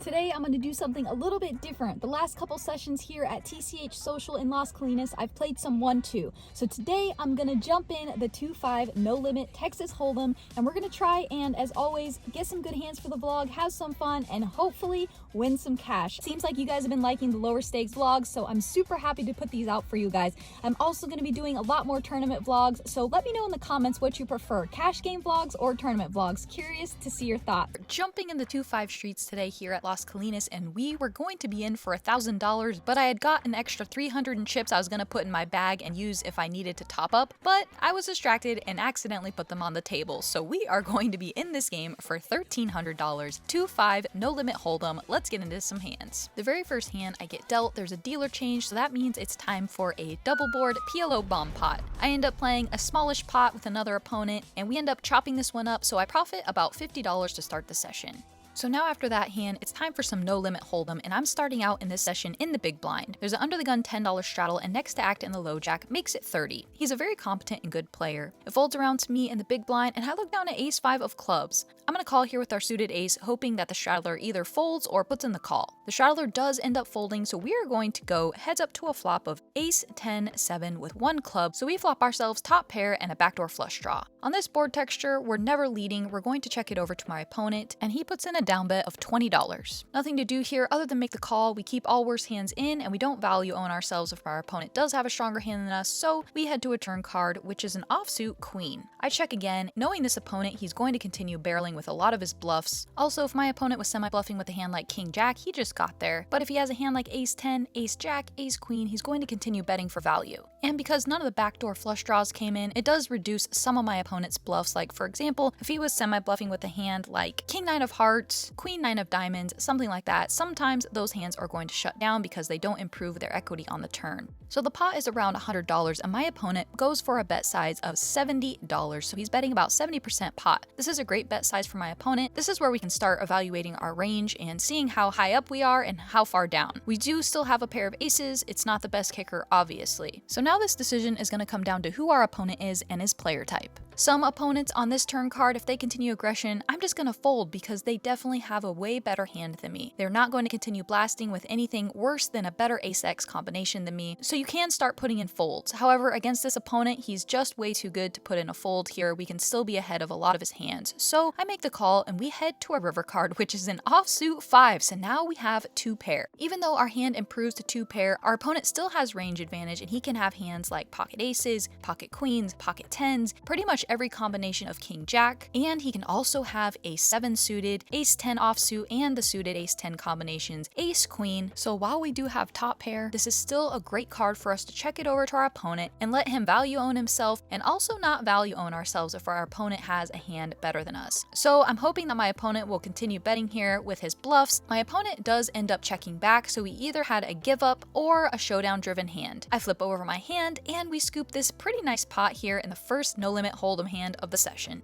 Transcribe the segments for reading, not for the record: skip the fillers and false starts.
Today, I'm going to do something a little bit different. The last couple sessions here at TCH Social in Las Colinas, I've played some 1-2. So today, I'm going to jump in the 2-5 no limit Texas Hold'em, and we're going to try and, as always, get some good hands for the vlog, have some fun, and hopefully win some cash. Seems like you guys have been liking the lower stakes vlogs, so I'm super happy to put these out for you guys. I'm also going to be doing a lot more tournament vlogs, so let me know in the comments what you prefer, cash game vlogs or tournament vlogs. Curious to see your thoughts. We're jumping in the 2-5 streets today here at Las Colinas, and we were going to be in for $1,000, but I had got an extra 300 in chips I was going to put in my bag and use if I needed to top up, but I was distracted and accidentally put them on the table. So we are going to be in this game for $1,300, 2-5 no limit hold'em. Let's get into some hands. The very first hand I get dealt, there's a dealer change, so that means it's time for a double board PLO bomb pot. I end up playing a smallish pot with another opponent, and we end up chopping this one up, so I profit about $50 to start the session. So now after that hand, it's time for some no limit hold'em, and I'm starting out in this session in the big blind. There's an under the gun $10 straddle, and next to act in the low jack makes it 30. He's a very competent and good player. It folds around to me in the big blind, and I look down at ace 5 of clubs. I'm gonna call here with our suited ace, hoping that the straddler either folds or puts in the call. The straddler does end up folding, so we are going to go heads up to a flop of ace 10 7 with one club, so we flop ourselves top pair and a backdoor flush draw. On this board texture, we're never leading. We're going to check it over to my opponent, and he puts in a down bet of $20. Nothing to do here other than make the call. We keep all worse hands in, and we don't value own ourselves if our opponent does have a stronger hand than us, so we head to a turn card, which is an offsuit queen. I check again, knowing this opponent, he's going to continue barreling with a lot of his bluffs. Also, if my opponent was semi-bluffing with a hand like king jack, he just got there. But if he has a hand like ace 10, ace jack, ace queen, he's going to continue betting for value. And because none of the backdoor flush draws came in, it does reduce some of my opponent's bluffs. Like, for example, if he was semi-bluffing with a hand like king 9 of hearts, queen 9 of diamonds, something like that, sometimes those hands are going to shut down because they don't improve their equity on the turn. So the pot is around $100, and my opponent goes for a bet size of $70, so he's betting about 70% pot. This is a great bet size for my opponent. This is where we can start evaluating our range and seeing how high up we are and how far down. We do still have a pair of aces. It's not the best kicker, obviously. So now this decision is going to come down to who our opponent is and his player type. Some opponents on this turn card, if they continue aggression, I'm just going to fold because they definitely have a way better hand than me. They're not going to continue blasting with anything worse than a better ace-x combination than me, so you can start putting in folds. However, against this opponent, he's just way too good to put in a fold here. We can still be ahead of a lot of his hands. So I make the call, and we head to a river card, which is an offsuit 5, so now we have 2 pair. Even though our hand improves to 2 pair, our opponent still has range advantage, and he can have hands like pocket aces, pocket queens, pocket 10s, pretty much every combination of king jack, and he can also have ace 7 suited, ace 10 offsuit, and the suited ace 10 combinations, ace queen. So while we do have top pair, this is still a great card for us to check it over to our opponent and let him value own himself, and also not value own ourselves if our opponent has a hand better than us. So I'm hoping that my opponent will continue betting here with his bluffs. My opponent does end up checking back, so we either had a give up or a showdown driven hand. I flip over my hand, and we scoop this pretty nice pot here in the first no limit hold'em hand of the session.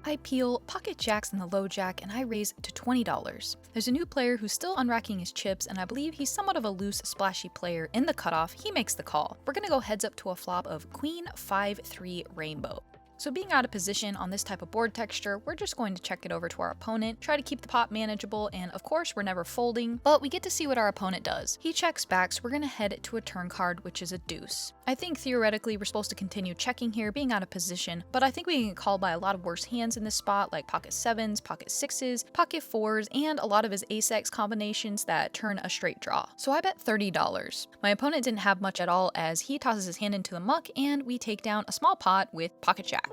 I peel pocket jacks in the low jack, and I raise to $20. There's a new player who's still unracking his chips, and I believe he's somewhat of a loose, splashy player. In the cutoff, he makes the call. We're gonna go heads up to a flop of queen 5-3 rainbow. So being out of position on this type of board texture, we're just going to check it over to our opponent, try to keep the pot manageable, and of course we're never folding, but we get to see what our opponent does. He checks back, so we're going to head to a turn card, which is a deuce. I think theoretically we're supposed to continue checking here, being out of position, but I think we can get called by a lot of worse hands in this spot, like pocket 7s, pocket 6s, pocket 4s, and a lot of his ace-x combinations that turn a straight draw. So I bet $30. My opponent didn't have much at all, as he tosses his hand into the muck, and we take down a small pot with pocket jack.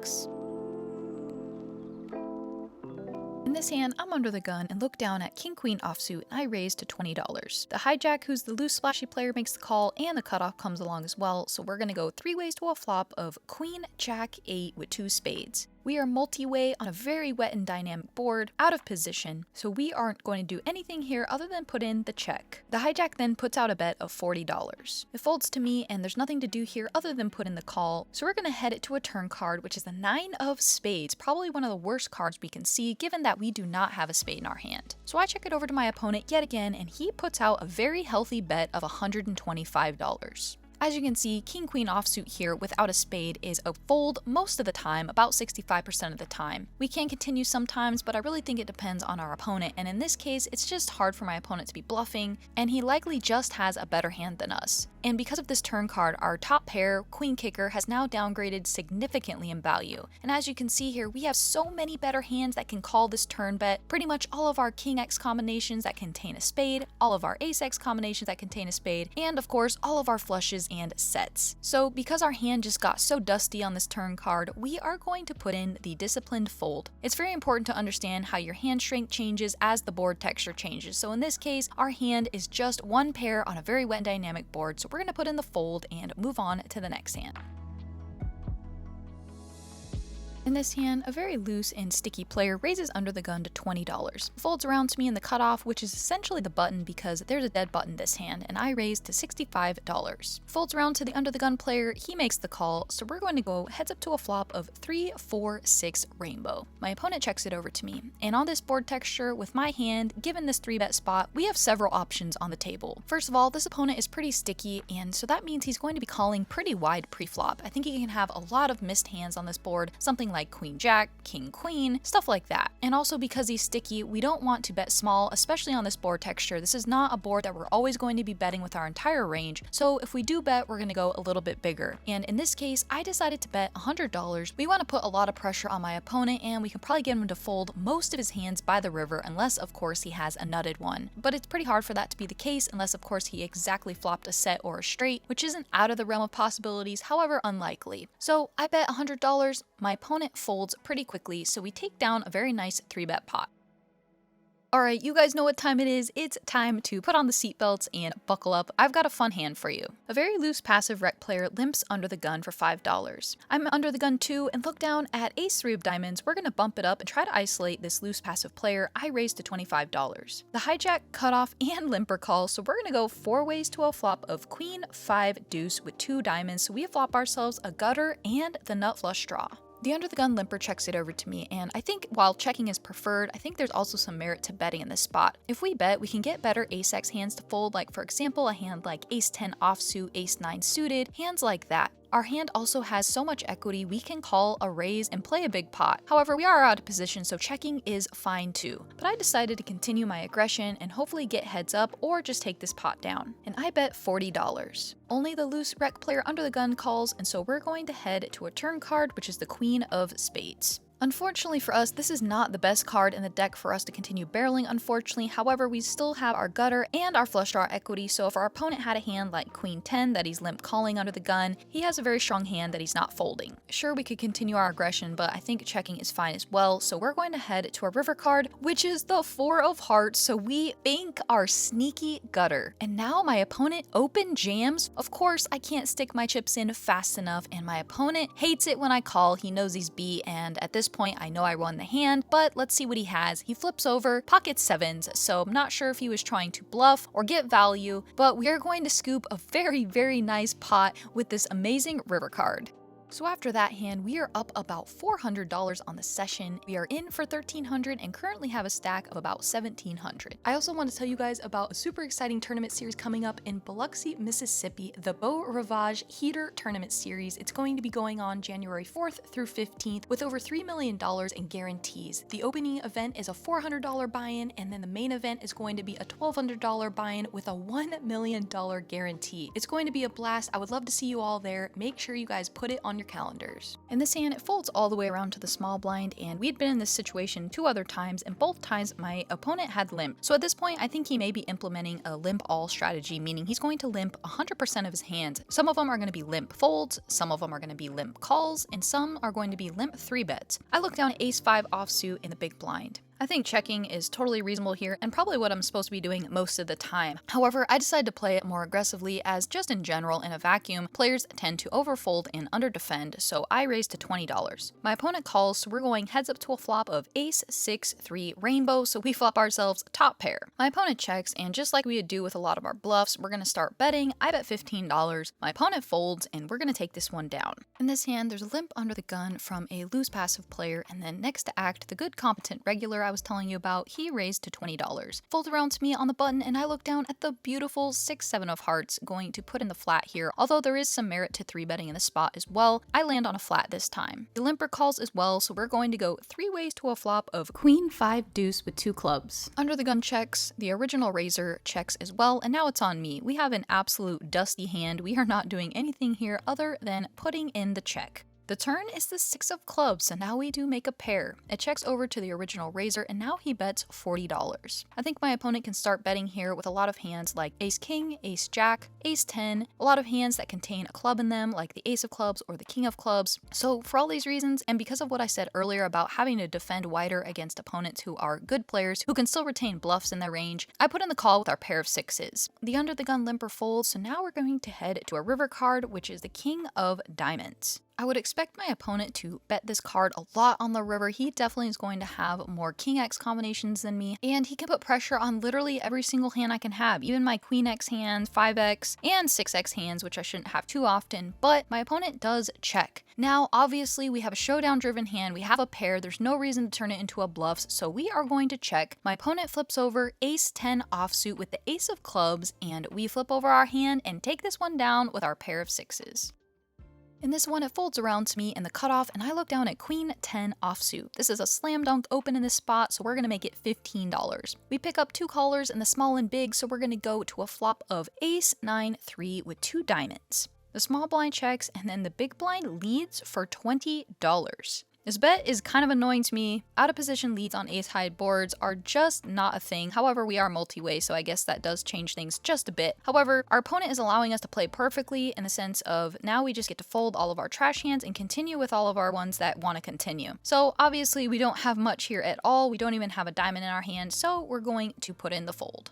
In this hand, I'm under the gun and look down at king queen offsuit, and I raise to $20. The hijack, who's the loose splashy player, makes the call, and the cutoff comes along as well, so we're gonna go 3 ways to a flop of queen jack 8 with 2 spades. We are multi-way on a very wet and dynamic board, out of position, so we aren't going to do anything here other than put in the check. The hijack then puts out a bet of $40. It folds to me, and there's nothing to do here other than put in the call, so we're going to head it to a turn card, which is the 9 of spades, probably one of the worst cards we can see, given that we do not have a spade in our hand. So I check it over to my opponent yet again, and he puts out a very healthy bet of $125. As you can see, king queen offsuit here without a spade is a fold most of the time, about 65% of the time. We can continue sometimes, but I really think it depends on our opponent, and in this case, it's just hard for my opponent to be bluffing, and he likely just has a better hand than us. And because of this turn card, our top pair, queen kicker, has now downgraded significantly in value. And as you can see here, we have so many better hands that can call this turn bet. Pretty much all of our king X combinations that contain a spade, all of our ace X combinations that contain a spade, and of course, all of our flushes and sets. So because our hand just got so dusty on this turn card, we are going to put in the disciplined fold. It's very important to understand how your hand strength changes as the board texture changes. So in this case, our hand is just one pair on a very wet and dynamic board, so we're going to put in the fold and move on to the next hand. In this hand, a very loose and sticky player raises under the gun to $20. Folds around to me in the cutoff, which is essentially the button because there's a dead button this hand, and I raise to $65. Folds around to the under the gun player, he makes the call, so we're going to go heads up to a flop of 3, 4, 6 rainbow. My opponent checks it over to me, and on this board texture, with my hand, given this 3-bet spot, we have several options on the table. First of all, this opponent is pretty sticky, and so that means he's going to be calling pretty wide pre-flop. I think he can have a lot of missed hands on this board, something like queen jack, king queen, stuff like that. And also because he's sticky, we don't want to bet small, especially on this board texture. This is not a board that we're always going to be betting with our entire range, so if we do bet, we're going to go a little bit bigger. And in this case, I decided to bet $100. We want to put a lot of pressure on my opponent, and we can probably get him to fold most of his hands by the river, unless of course he has a nutted one. But it's pretty hard for that to be the case unless of course he exactly flopped a set or a straight, which isn't out of the realm of possibilities, however unlikely. So I bet $100, my opponent folds pretty quickly, so we take down a very nice 3-bet pot. Alright, you guys know what time it is. It's time to put on the seatbelts and buckle up. I've got a fun hand for you. A very loose passive rec player limps under the gun for $5. I'm under the gun too, and look down at ace-3 of diamonds. We're going to bump it up and try to isolate this loose passive player. I raise to $25. The hijack, cutoff, and limper call, so we're going to go 4 ways to a flop of queen, 5, deuce with 2 diamonds, so we flop ourselves a gutter and the nut flush draw. The under the gun limper checks it over to me, and I think while checking is preferred, I think there's also some merit to betting in this spot. If we bet, we can get better ace-x hands to fold, like for example a hand like ace-10 offsuit, ace-9 suited, hands like that. Our hand also has so much equity, we can call a raise and play a big pot. However, we are out of position, so checking is fine too. But I decided to continue my aggression and hopefully get heads up or just take this pot down. And I bet $40. Only the loose rec player under the gun calls, and so we're going to head to a turn card, which is the queen of spades. Unfortunately for us, this is not the best card in the deck for us to continue barreling, unfortunately. However, we still have our gutter and our flush draw equity, so if our opponent had a hand like queen 10 that he's limp calling under the gun, he has a very strong hand that he's not folding. Sure, we could continue our aggression, but I think checking is fine as well, so we're going to head to our river card, which is the 4 of hearts, so we bank our sneaky gutter. And now my opponent open jams. Of course, I can't stick my chips in fast enough, and my opponent hates it when I call. He knows he's B, and at this point, I know I won the hand, but let's see what he has. He flips over, pockets sevens, so I'm not sure if he was trying to bluff or get value, but we are going to scoop a very, very nice pot with this amazing river card. So after that hand, we are up about $400 on the session. We are in for $1,300 and currently have a stack of about $1,700. I also want to tell you guys about a super exciting tournament series coming up in Biloxi, Mississippi, the Beau Rivage Heater Tournament Series. It's going to be going on January 4th through 15th with over $3 million in guarantees. The opening event is a $400 buy-in, and then the main event is going to be a $1,200 buy-in with a $1 million guarantee. It's going to be a blast. I would love to see you all there. Make sure you guys put it on your calendars. In this hand, it folds all the way around to the small blind, and we had been in this situation 2 other times, and both times my opponent had limp. So at this point, I think he may be implementing a limp all strategy, meaning he's going to limp 100% of his hands. Some of them are going to be limp folds, some of them are going to be limp calls, and some are going to be limp 3-bets. I look down ace-5 offsuit in the big blind. I think checking is totally reasonable here and probably what I'm supposed to be doing most of the time. However, I decided to play it more aggressively as just in general, in a vacuum, players tend to overfold and underdefend, so I raised to $20. My opponent calls, so we're going heads up to a flop of ace, 6, 3, rainbow, so we flop ourselves top pair. My opponent checks, and just like we would do with a lot of our bluffs, we're going to start betting. I bet $15. My opponent folds, and we're going to take this one down. In this hand, there's a limp under the gun from a loose passive player, and then next to act, the good competent regular player I was telling you about, he raised to $20. Folds around to me on the button and I look down at the beautiful 6-7 of hearts, going to put in the flat here. Although there is some merit to 3-betting in the spot as well, I land on a flat this time. The limper calls as well, so we're going to go 3 ways to a flop of queen 5 deuce with 2 clubs. Under the gun checks, the original raiser checks as well, and now it's on me. We have an absolute dusty hand. We are not doing anything here other than putting in the check. The turn is the 6 of clubs, so now we do make a pair. It checks over to the original raiser, and now he bets $40. I think my opponent can start betting here with a lot of hands like ace king, ace jack, ace 10, a lot of hands that contain a club in them like the ace of clubs or the king of clubs. So for all these reasons, and because of what I said earlier about having to defend wider against opponents who are good players who can still retain bluffs in their range, I put in the call with our pair of 6s. The under the gun limper folds, so now we're going to head to a river card, which is the king of diamonds. I would expect my opponent to bet this card a lot on the river. He definitely is going to have more king x combinations than me, and he can put pressure on literally every single hand I can have, even my queen x hands, 5x, and 6x hands, which I shouldn't have too often, but my opponent does check. Now, obviously, we have a showdown-driven hand, we have a pair, there's no reason to turn it into a bluffs, so we are going to check. My opponent flips over ace 10 offsuit with the ace of clubs, and we flip over our hand and take this one down with our pair of 6s. In this one, it folds around to me in the cutoff, and I look down at queen 10 offsuit. This is a slam dunk open in this spot, so we're going to make it $15. We pick up 2 callers in the small and big, so we're going to go to a flop of ace 9 3 with 2 diamonds. The small blind checks, and then the big blind leads for $20. This bet is kind of annoying to me. Out of position leads on ace high boards are just not a thing. However, we are multi-way, so I guess that does change things just a bit. However, our opponent is allowing us to play perfectly in the sense of now we just get to fold all of our trash hands and continue with all of our ones that want to continue. So obviously we don't have much here at all. We don't even have a diamond in our hand, so we're going to put in the fold.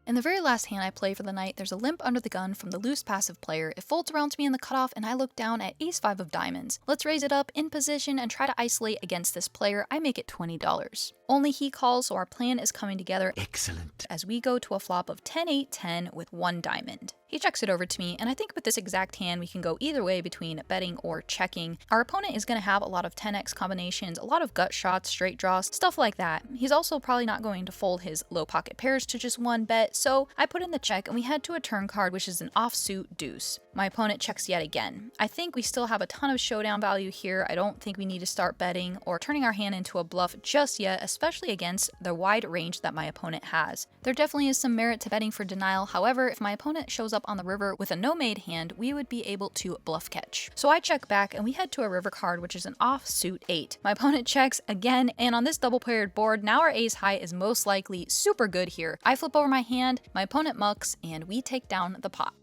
In the very last hand I play for the night, there's a limp under the gun from the loose passive player. It folds around to me in the cutoff, and I look down at ace 5 of diamonds. Let's raise it up in position and try to isolate against this player. I make it $20. Only he calls, so our plan is coming together. Excellent. As we go to a flop of 10-8-10 with 1 diamond. He checks it over to me, and I think with this exact hand we can go either way between betting or checking. Our opponent is going to have a lot of 10x combinations, a lot of gut shots, straight draws, stuff like that. He's also probably not going to fold his low pocket pairs to just 1 bet, so I put in the check and we head to a turn card, which is an offsuit deuce. My opponent checks yet again. I think we still have a ton of showdown value here. I don't think we need to start betting or turning our hand into a bluff just yet, especially against the wide range that my opponent has. There definitely is some merit to betting for denial. However, if my opponent shows up on the river with a no-made hand, we would be able to bluff catch. So I check back and we head to a river card, which is an offsuit 8. My opponent checks again, and on this double-paired board, now our ace high is most likely super good here. I flip over my hand, my opponent mucks, and we take down the pot.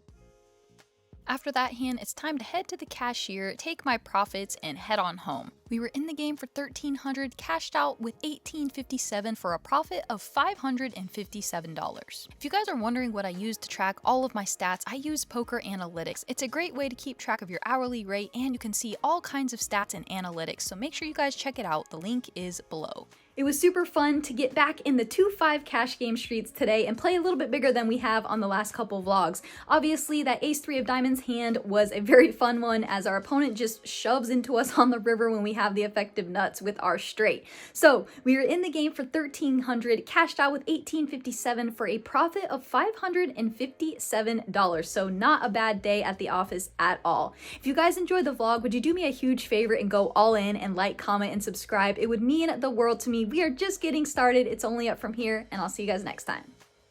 After that hand, it's time to head to the cashier, take my profits, and head on home. We were in the game for $1,300, cashed out with $1,857 for a profit of $557. If you guys are wondering what I use to track all of my stats, I use Poker Analytics. It's a great way to keep track of your hourly rate, and you can see all kinds of stats and analytics, so make sure you guys check it out. The link is below. It was super fun to get back in the 2-5 cash game streets today and play a little bit bigger than we have on the last couple vlogs. Obviously, that ace 3 of diamonds hand was a very fun one as our opponent just shoves into us on the river when we have the effective nuts with our straight. So we were in the game for $1,300, cashed out with $1,857 for a profit of $557. So not a bad day at the office at all. If you guys enjoyed the vlog, would you do me a huge favor and go all in and like, comment, and subscribe? It would mean the world to me. We are just getting started. It's only up from here, and I'll see you guys next time.